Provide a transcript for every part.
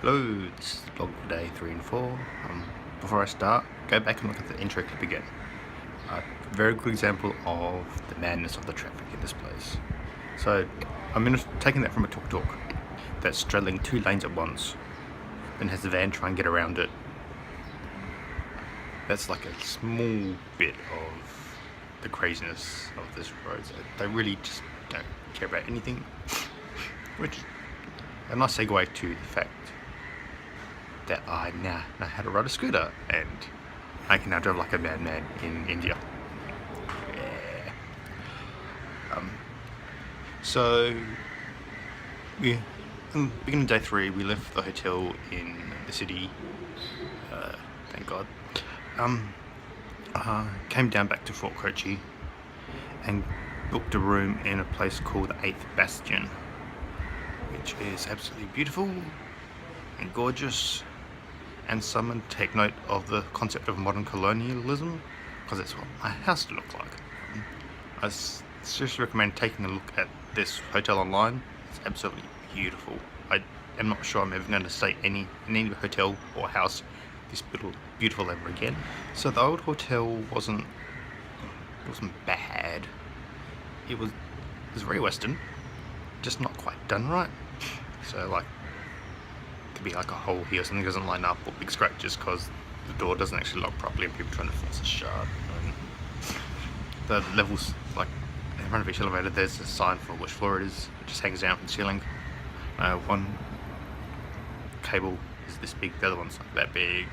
Hello, this is vlog for day 3 and 4. Before I start, go back and look at the intro clip again. A very good example of the madness of the traffic in this place. So, taking that from a tuk-tuk that's straddling 2 lanes at once, then has the van try and get around it. That's like a small bit of the craziness of this road. So they really just don't care about anything, which is a nice segue to the fact that I now know how to ride a scooter, and I can now drive like a madman in India. Yeah. So we, beginning of day 3, we left the hotel in the city. Thank God. Came down back to Fort Kochi and booked a room in a place called the 8th Bastion, which is absolutely beautiful and gorgeous. And someone take note of the concept of modern colonialism, because that's what my house would look like. I seriously recommend taking a look at this hotel online. It's absolutely beautiful. I am not sure I'm ever going to stay in any hotel or house this beautiful ever again. So the old hotel wasn't bad. It was very Western, just not quite done right. So like, could be like a hole here, something doesn't line up, or big scratches because the door doesn't actually lock properly and people trying to force it shut. And the levels, like in front of each elevator, there's a sign for which floor it is. It just hangs down from the ceiling. One cable is this big, the other one's like that big.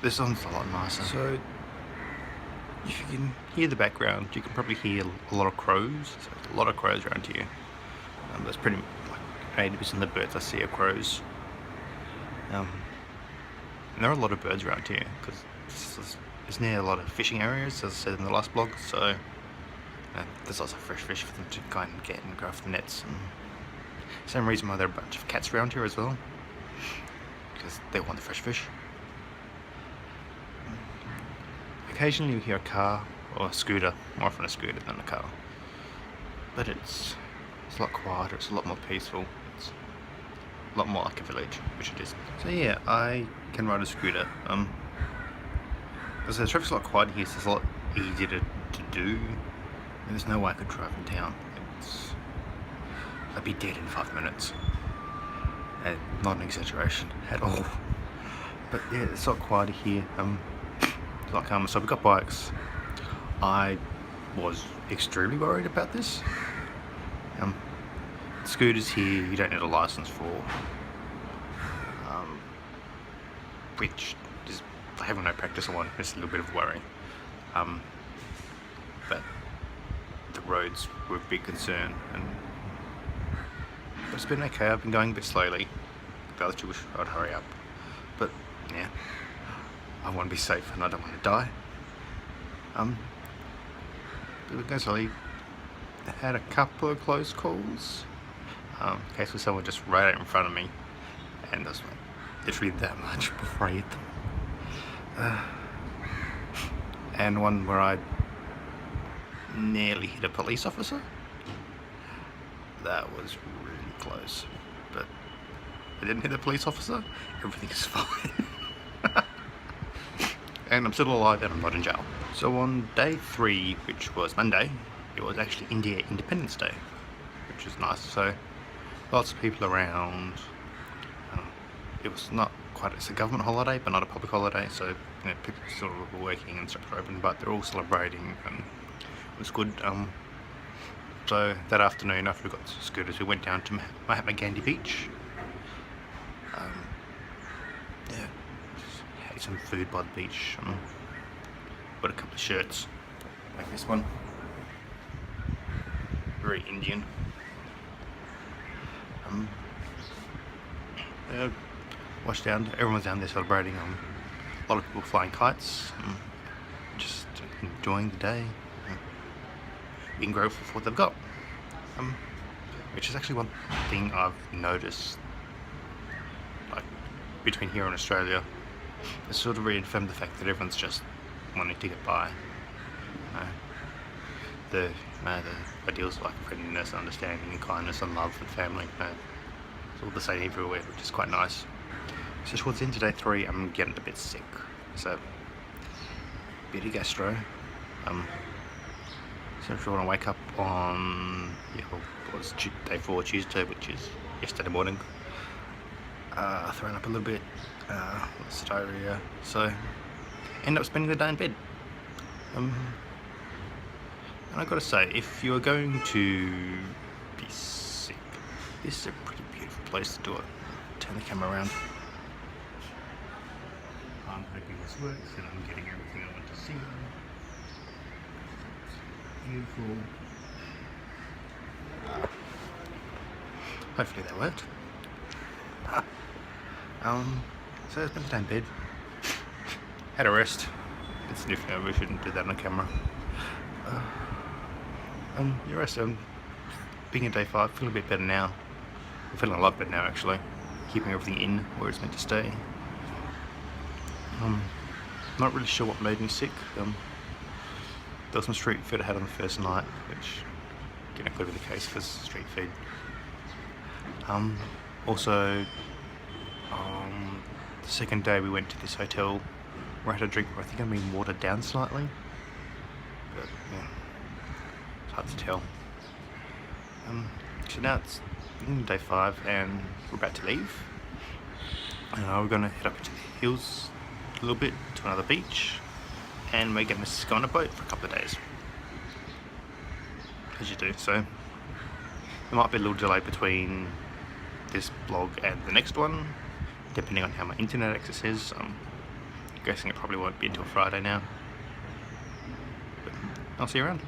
This one's a lot nicer. So if you can hear the background, you can probably hear a lot of crows. So there's a lot of crows around here. That's pretty like 80% of the birds I see are crows. And there are a lot of birds around here because it's near a lot of fishing areas, as I said in the last blog. So there's lots of fresh fish for them to go and get and go off the nets. And same reason why there are a bunch of cats around here as well, because they want the fresh fish. Occasionally you hear a car or a scooter, more often a scooter than a car. But it's a lot quieter, it's a lot more peaceful, it's a lot more like a village, which it is. So yeah, I can ride a scooter. As the traffic's a lot quieter here, so it's a lot easier to do. And there's no way I could drive in town. I'd be dead in 5 minutes. And not an exaggeration at all. But yeah, it's a lot quieter here. So we've got bikes. I was extremely worried about this. Scooters here you don't need a license for, which is having no practice on one. It's a little bit of worry. But the roads were a big concern, but it's been okay. I've been going a bit slowly. The other two wish I'd hurry up, but yeah. I want to be safe and I don't want to die. But we're going slowly. I had a couple of close calls. In case with someone just right out in front of me, and there's literally that much before I hit them. And one where I nearly hit a police officer. That was really close, but I didn't hit a police officer. Everything is fine. And I'm still alive and I'm not in jail. So on day 3, which was Monday, it was actually India Independence Day, which was nice. So lots of people around. It was not quite, it's a government holiday, but not a public holiday. So people sort of were working and stuff were open, but they're all celebrating, and it was good. So that afternoon, after we got scooters, we went down to Mahatma Gandhi Beach. Some food by the beach. Got a couple of shirts like this one, very Indian. Washed down, everyone's down there celebrating. A lot of people flying kites, just enjoying the day, being grateful for what they've got, which is actually one thing I've noticed, like between here and Australia. It's sort of reaffirmed the fact that everyone's just wanting to get by. The ideals like friendliness, understanding, and kindness, and love and family. It's all the same everywhere, which is quite nice. So towards the end of day 3, I'm getting a bit sick. So, bit of gastro. So if you want to wake up on, day 4, Tuesday, which is yesterday morning, throwing up a little bit, lots of diarrhea, so end up spending the day in bed. And I've got to say, if you're going to be sick, this is a pretty beautiful place to do it. Turn the camera around. I'm hoping this works and I'm getting everything I want to see. Beautiful. Hopefully that worked. So I spent the day in bed. Had a rest. It's sniffing. We shouldn't do that on camera. The rest. Being in day 5, feeling a bit better now. I'm feeling a lot better now actually. Keeping everything in where it's meant to stay. Not really sure what made me sick. There was some street food I had on the first night, which could be the case because street food. Also, the second day we went to this hotel where I had a drink where I think I'm being watered down slightly, but yeah, it's hard to tell. So now it's day 5 and we're about to leave. We're going to head up into the hills a little bit to another beach, and we're going to go on a boat for a couple of days, as you do. So there might be a little delay between this vlog and the next one, depending on how my internet access is. I'm guessing it probably won't be until Friday now, but I'll see you around.